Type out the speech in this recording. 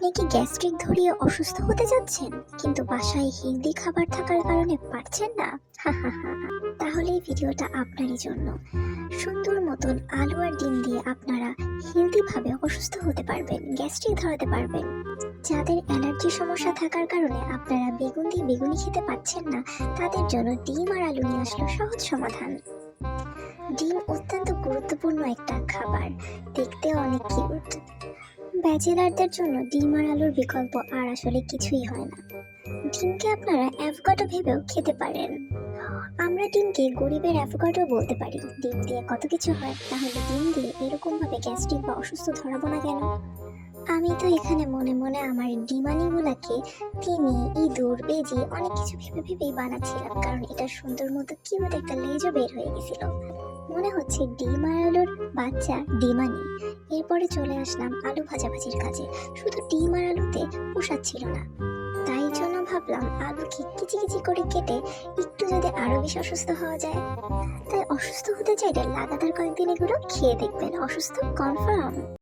আপনি কি গ্যাস্ট্রিক ধরিয়ে অসুস্থ হতে যাচ্ছেন কিন্তু বাসায় হেলদি খাবার থাকার কারণে পারছেন না? তাহলে এই ভিডিওটা আপনারই জন্য। সুন্দর মতন আলু আর ডিম দিয়ে আপনারা হেলদি ভাবে অসুস্থ হতে পারবেন, গ্যাস্ট্রিক ধরাতে পারবেন। যাদের অ্যালার্জি সমস্যা থাকার কারণে আপনারা বেগুন দিয়ে বেগুনি খেতে পারছেন না, তাদের জন্য ডিম আর আলু নিয়ে আসলো সহজ সমাধান। ডিম অত্যন্ত গুরুত্বপূর্ণ একটা খাবার, দেখতে অনেক কিউট। ব্যাচেলারদের জন্য ডিম আর আলুর বিকল্প আর আসলে কিছুই হয় না। ডিমকে আপনারা অ্যাভোকাডো ভেবেও খেতে পারেন। আমরা ডিমকে গরিবের অ্যাভোকাডো বলতে পারি। ডিম দিয়ে কত কিছু হয়, তাহলে ডিম দিয়ে এরকম ভাবে গ্যাস্ট্রিক বা অসুস্থ ধরাবো না কেন? আমি তো এখানে মনে মনে আমার ডিমানিগুলাকে তিমি, ইঁদুর, বেজি অনেক কিছু ভেবে ভেবেই বানাচ্ছিলাম, কারণ এটা সুন্দর মতো কিউট একটা লেজও বের হয়ে গেছিল। মনে হচ্ছে ডিম আর আলুর বাচ্চা ডিমানি। এরপরে চলে আসলাম আলু ভাজাভাজির কাজে। শুধু ডিম আর আলুতে পোষাচ্ছিল না, তাই জন্য ভাবলাম আলুকে কিচি কিচি করে কেটে একটু যদি আরো বেশি অসুস্থ হওয়া যায়। তাই অসুস্থ হতে চাইলে লাগাতার কয়েকদিন এগুলো খেয়ে দেখবেন, অসুস্থ কনফার্ম।